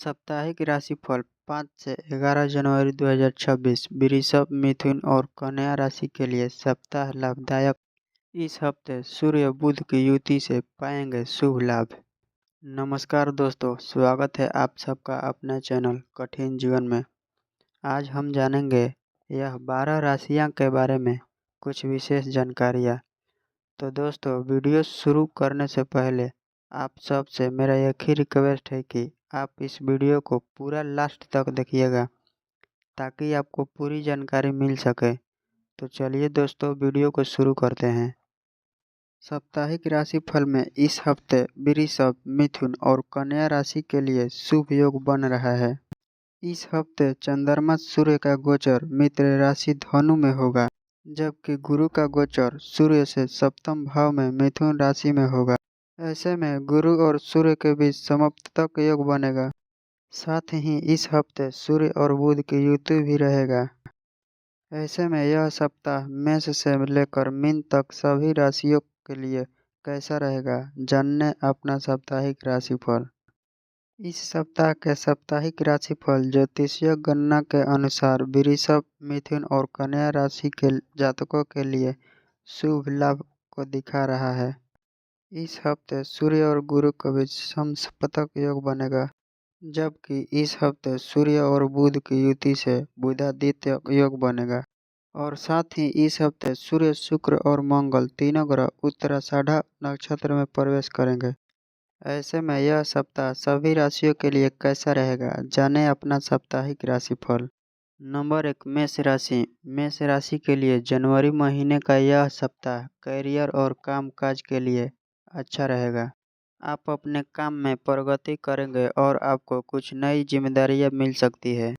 साप्ताहिक राशिफल 5 से 11 जनवरी 2026 वृषभ, मिथुन और कन्या राशि के लिए सप्ताह लाभदायक। इस हफ्ते सूर्य बुध की युति से पाएंगे शुभ लाभ। नमस्कार दोस्तों, स्वागत है आप सबका अपने चैनल कठिन जीवन में। आज हम जानेंगे यह 12 राशियां के बारे में कुछ विशेष जानकारियां। तो दोस्तों, वीडियो शुरू करने से पहले आप सबसे मेरा एक ही रिक्वेस्ट है कि आप इस वीडियो को पूरा लास्ट तक देखिएगा ताकि आपको पूरी जानकारी मिल सके। तो चलिए दोस्तों, वीडियो को शुरू करते हैं। साप्ताहिक राशिफल में इस हफ्ते वृषभ, मिथुन और कन्या राशि के लिए शुभ योग बन रहा है। इस हफ्ते चंद्रमा सूर्य का गोचर मित्र राशि धनु में होगा, जबकि गुरु का गोचर सूर्य से सप्तम भाव में मिथुन राशि में होगा। ऐसे में गुरु और सूर्य के बीच समप्तक योग बनेगा। साथ ही इस हफ्ते सूर्य और बुध की युति भी रहेगा। ऐसे में यह सप्ताह मेष से लेकर मीन तक सभी राशियों के लिए कैसा रहेगा, जानने अपना साप्ताहिक राशिफल। इस सप्ताह के साप्ताहिक राशिफल ज्योतिषीय गणना के अनुसार वृषभ, मिथुन और कन्या राशि के जातकों के लिए शुभ लाभ को दिखा रहा है। इस हफ्ते सूर्य और गुरु के बीच समसप्तक योग बनेगा, जबकि इस हफ्ते सूर्य और बुध की युति से बुधादित्य योग बनेगा। और साथ ही इस हफ्ते सूर्य, शुक्र और मंगल तीनों ग्रह उत्तराषाढ़ा नक्षत्र में प्रवेश करेंगे। ऐसे में यह सप्ताह सभी राशियों के लिए कैसा रहेगा, जाने अपना साप्ताहिक राशिफल। नंबर 1, मेष राशि। मेष राशि के लिए जनवरी महीने का यह सप्ताह करियर और काम काज के लिए अच्छा रहेगा। आप अपने काम में प्रगति करेंगे और आपको कुछ नई जिम्मेदारियां मिल सकती है।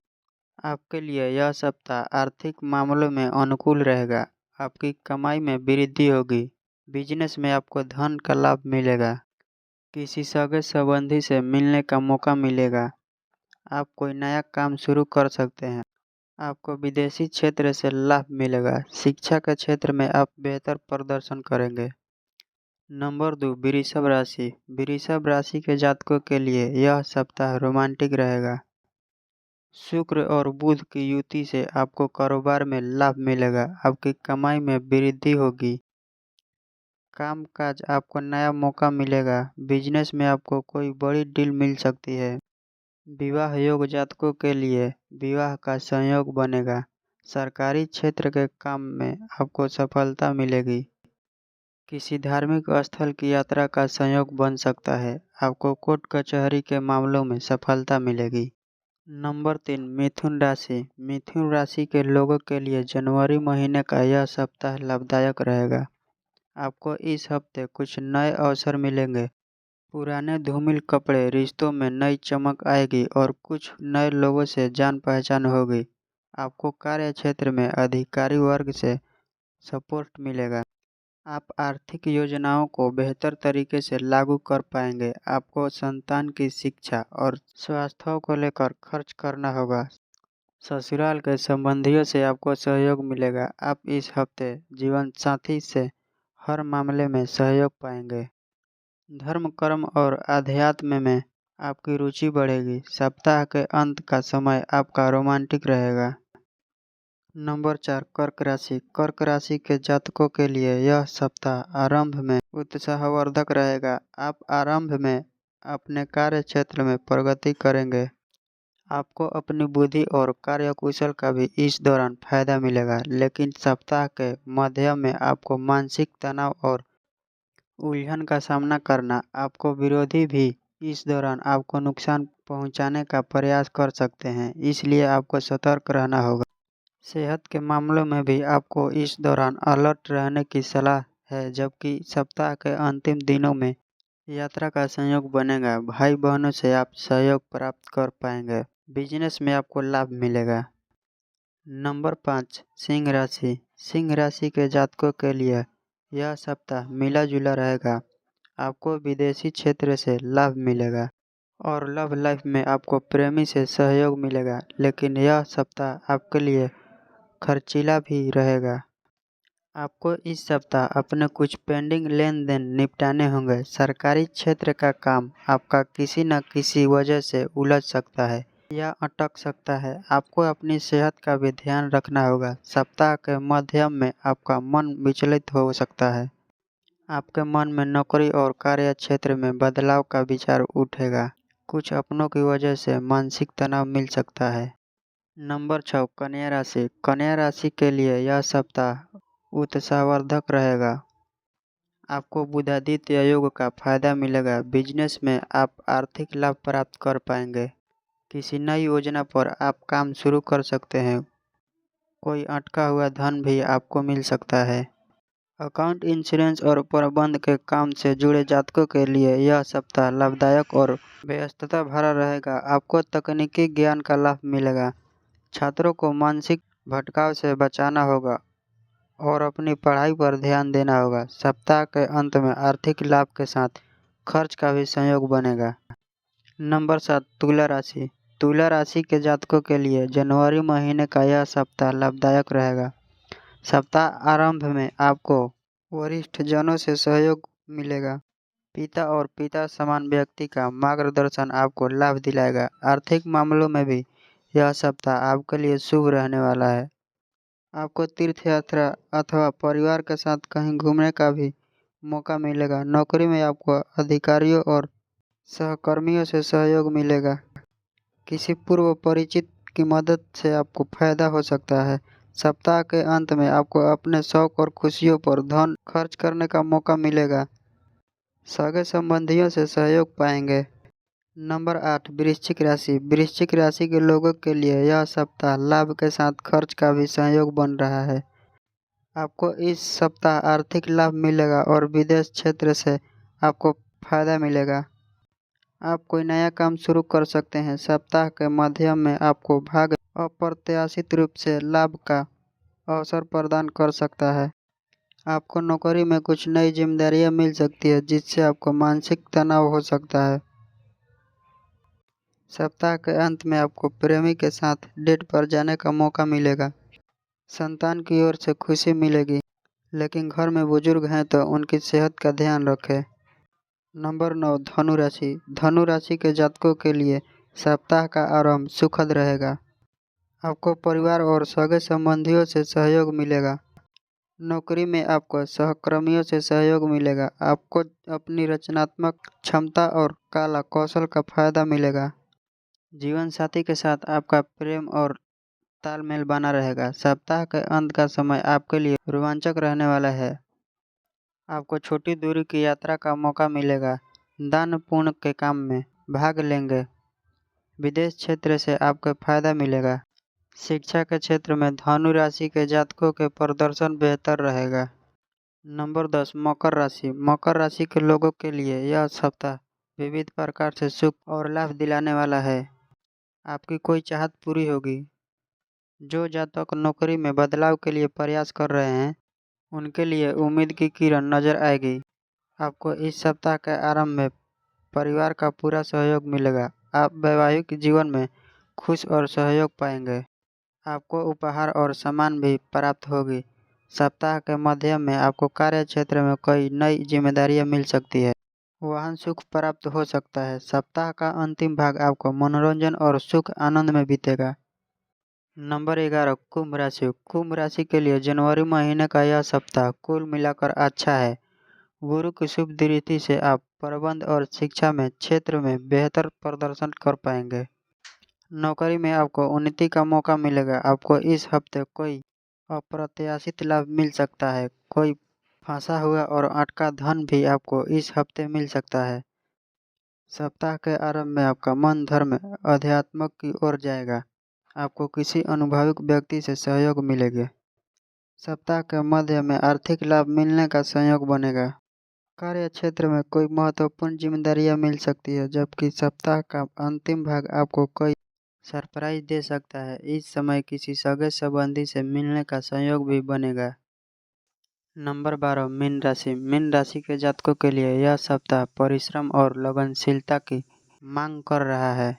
आपके लिए यह सप्ताह आर्थिक मामलों में अनुकूल रहेगा। आपकी कमाई में वृद्धि होगी। बिजनेस में आपको धन का लाभ मिलेगा। किसी सगे संबंधी से मिलने का मौका मिलेगा। आप कोई नया काम शुरू कर सकते हैं। आपको विदेशी क्षेत्र से लाभ मिलेगा। शिक्षा के क्षेत्र में आप बेहतर प्रदर्शन करेंगे। नंबर 2, वृषभ राशि। वृषभ राशि के जातकों के लिए यह सप्ताह रोमांटिक रहेगा। शुक्र और बुध की युति से आपको कारोबार में लाभ मिलेगा। आपकी कमाई में वृद्धि होगी। काम काज आपको नया मौका मिलेगा। बिजनेस में आपको कोई बड़ी डील मिल सकती है। विवाह योग जातकों के लिए विवाह का संयोग बनेगा। सरकारी क्षेत्र के काम में आपको सफलता मिलेगी। किसी धार्मिक स्थल की यात्रा का संयोग बन सकता है। आपको कोर्ट कचहरी के मामलों में सफलता मिलेगी। नंबर 3, मिथुन राशि। मिथुन राशि के लोगों के लिए जनवरी महीने का यह सप्ताह लाभदायक रहेगा। आपको इस हफ्ते कुछ नए अवसर मिलेंगे। पुराने धूमिल कपड़े रिश्तों में नई चमक आएगी और कुछ नए लोगों से जान पहचान होगी। आपको कार्य क्षेत्र में अधिकारी वर्ग से सपोर्ट मिलेगा। आप आर्थिक योजनाओं को बेहतर तरीके से लागू कर पाएंगे। आपको संतान की शिक्षा और स्वास्थ्य को लेकर खर्च करना होगा। ससुराल के संबंधियों से आपको सहयोग मिलेगा। आप इस हफ्ते जीवन साथी से हर मामले में सहयोग पाएंगे। धर्म, कर्म और आध्यात्म में आपकी रुचि बढ़ेगी। सप्ताह के अंत का समय आपका रोमांटिक रहेगा। नंबर 4, कर्क राशि। कर्क राशि के जातकों के लिए यह सप्ताह आरंभ में उत्साहवर्धक रहेगा। आप आरंभ में अपने कार्य क्षेत्र में प्रगति करेंगे। आपको अपनी बुद्धि और कार्यकुशल का भी इस दौरान फायदा मिलेगा, लेकिन सप्ताह के मध्य में आपको मानसिक तनाव और उलझन का सामना करना। आपको विरोधी भी इस दौरान आपको नुकसान पहुंचाने का प्रयास कर सकते हैं, इसलिए आपको सतर्क रहना होगा। सेहत के मामलों में भी आपको इस दौरान अलर्ट रहने की सलाह है, जबकि सप्ताह के अंतिम दिनों में यात्रा का संयोग बनेगा। भाई बहनों से आप सहयोग प्राप्त कर पाएंगे। बिजनेस में आपको लाभ मिलेगा। नंबर 5, सिंह राशि। सिंह राशि के जातकों के लिए यह सप्ताह मिला जुला रहेगा। आपको विदेशी क्षेत्र से लाभ मिलेगा और लव लाइफ में आपको प्रेमी से सहयोग मिलेगा, लेकिन यह सप्ताह आपके लिए खर्चीला भी रहेगा। आपको इस सप्ताह अपने कुछ पेंडिंग लेन देन निपटाने होंगे। सरकारी क्षेत्र का काम आपका किसी न किसी वजह से उलझ सकता है या अटक सकता है। आपको अपनी सेहत का भी ध्यान रखना होगा। सप्ताह के मध्य में आपका मन विचलित हो सकता है। आपके मन में नौकरी और कार्य क्षेत्र में बदलाव का विचार उठेगा। कुछ अपनों की वजह से मानसिक तनाव मिल सकता है। नंबर 6, कन्या राशि। कन्या राशि के लिए यह सप्ताह उत्साहवर्धक रहेगा। आपको बुधादित्य योग का फायदा मिलेगा। बिजनेस में आप आर्थिक लाभ प्राप्त कर पाएंगे। किसी नई योजना पर आप काम शुरू कर सकते हैं। कोई अटका हुआ धन भी आपको मिल सकता है। अकाउंट, इंश्योरेंस और प्रबंध के काम से जुड़े जातकों के लिए यह सप्ताह लाभदायक और व्यस्तता भरा रहेगा। आपको तकनीकी ज्ञान का लाभ मिलेगा। छात्रों को मानसिक भटकाव से बचाना होगा और अपनी पढ़ाई पर ध्यान देना होगा। सप्ताह के अंत में आर्थिक लाभ के साथ खर्च का भी संयोग बनेगा। नंबर 7, तुला राशि। तुला राशि के जातकों के लिए जनवरी महीने का यह सप्ताह लाभदायक रहेगा। सप्ताह आरंभ में आपको वरिष्ठ जनों से सहयोग मिलेगा। पिता और पिता समान व्यक्ति का मार्गदर्शन आपको लाभ दिलाएगा। आर्थिक मामलों में भी यह सप्ताह आपके लिए शुभ रहने वाला है। आपको तीर्थ यात्रा अथवा परिवार के साथ कहीं घूमने का भी मौका मिलेगा। नौकरी में आपको अधिकारियों और सहकर्मियों से सहयोग मिलेगा। किसी पूर्व परिचित की मदद से आपको फायदा हो सकता है। सप्ताह के अंत में आपको अपने शौक और खुशियों पर धन खर्च करने का मौका मिलेगा। सगे संबंधियों से सहयोग पाएंगे। नंबर 8, वृश्चिक राशि। वृश्चिक राशि के लोगों के लिए यह सप्ताह लाभ के साथ खर्च का भी संयोग बन रहा है। आपको इस सप्ताह आर्थिक लाभ मिलेगा और विदेश क्षेत्र से आपको फायदा मिलेगा। आप कोई नया काम शुरू कर सकते हैं। सप्ताह के मध्य में आपको भाग्य अप्रत्याशित रूप से लाभ का अवसर प्रदान कर सकता है। आपको नौकरी में कुछ नई जिम्मेदारियां मिल सकती है जिससे आपको मानसिक तनाव हो सकता है। सप्ताह के अंत में आपको प्रेमी के साथ डेट पर जाने का मौका मिलेगा। संतान की ओर से खुशी मिलेगी, लेकिन घर में बुजुर्ग हैं तो उनकी सेहत का ध्यान रखें। नंबर 9, धनु राशि। धनु राशि के जातकों के लिए सप्ताह का आरंभ सुखद रहेगा। आपको परिवार और सगे संबंधियों से सहयोग मिलेगा। नौकरी में आपको सहकर्मियों से सहयोग मिलेगा। आपको अपनी रचनात्मक क्षमता और कला कौशल का फायदा मिलेगा। जीवन साथी के साथ आपका प्रेम और तालमेल बना रहेगा। सप्ताह के अंत का समय आपके लिए रोमांचक रहने वाला है। आपको छोटी दूरी की यात्रा का मौका मिलेगा। दान पुण्य के काम में भाग लेंगे। विदेश क्षेत्र से आपको फायदा मिलेगा। शिक्षा के क्षेत्र में धनु राशि के जातकों के प्रदर्शन बेहतर रहेगा। नंबर 10, मकर राशि। मकर राशि के लोगों के लिए यह सप्ताह विविध प्रकार से सुख और लाभ दिलाने वाला है। आपकी कोई चाहत पूरी होगी। जो जातक नौकरी में बदलाव के लिए प्रयास कर रहे हैं उनके लिए उम्मीद की किरण नजर आएगी। आपको इस सप्ताह के आरंभ में परिवार का पूरा सहयोग मिलेगा। आप वैवाहिक जीवन में खुश और सहयोग पाएंगे। आपको उपहार और सम्मान भी प्राप्त होगी। सप्ताह के मध्य में आपको कार्य क्षेत्र में कोई नई जिम्मेदारियां मिल सकती है। वाहन सुख प्राप्त हो सकता है। सप्ताह का अंतिम भाग आपको मनोरंजन और सुख आनंद में बीतेगा। नंबर 11, कुंभ राशि। कुंभ राशि के लिए जनवरी महीने का यह सप्ताह कुल मिलाकर अच्छा है। गुरु की शुभ दृष्टि से आप प्रबंध और शिक्षा में क्षेत्र में बेहतर प्रदर्शन कर पाएंगे। नौकरी में आपको उन्नति का मौका मिलेगा। आपको इस हफ्ते कोई अप्रत्याशित लाभ मिल सकता है। कोई फंसा हुआ और अटका धन भी आपको इस हफ्ते मिल सकता है। सप्ताह के आरंभ में आपका मन धर्म अध्यात्म की ओर जाएगा। आपको किसी अनुभवी व्यक्ति से सहयोग मिलेगा। सप्ताह के मध्य में आर्थिक लाभ मिलने का संयोग बनेगा। कार्य क्षेत्र में कोई महत्वपूर्ण जिम्मेदारियां मिल सकती है, जबकि सप्ताह का अंतिम भाग आपको कोई सरप्राइज दे सकता है। इस समय किसी सगे संबंधी से मिलने का संयोग भी बनेगा। नंबर 12, मीन राशि। मीन राशि के जातकों के लिए यह सप्ताह परिश्रम और लगनशीलता की मांग कर रहा है।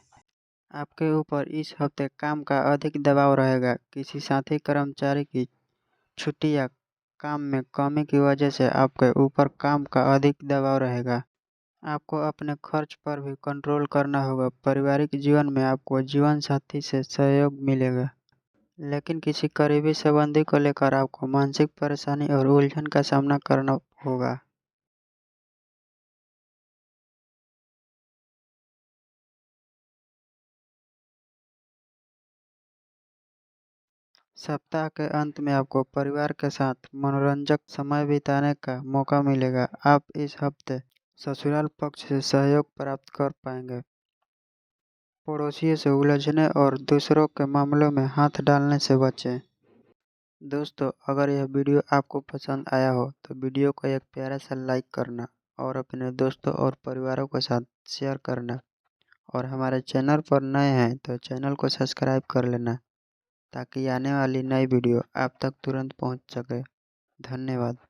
आपके ऊपर इस हफ्ते काम का अधिक दबाव रहेगा। किसी साथी कर्मचारी की छुट्टी या काम में कमी की वजह से आपके ऊपर काम का अधिक दबाव रहेगा। आपको अपने खर्च पर भी कंट्रोल करना होगा। पारिवारिक जीवन में आपको जीवन साथी से सहयोग मिलेगा, लेकिन किसी करीबी संबंधी को लेकर आपको मानसिक परेशानी और उलझन का सामना करना होगा। सप्ताह के अंत में आपको परिवार के साथ मनोरंजक समय बिताने का मौका मिलेगा। आप इस हफ्ते ससुराल पक्ष से सहयोग प्राप्त कर पाएंगे। पड़ोसियों से उलझने और दूसरों के मामलों में हाथ डालने से बचें। दोस्तों, अगर यह वीडियो आपको पसंद आया हो तो वीडियो को एक प्यारा सा लाइक करना और अपने दोस्तों और परिवारों के साथ शेयर करना, और हमारे चैनल पर नए हैं तो चैनल को सब्सक्राइब कर लेना ताकि आने वाली नई वीडियो आप तक तुरंत पहुंच सके। धन्यवाद।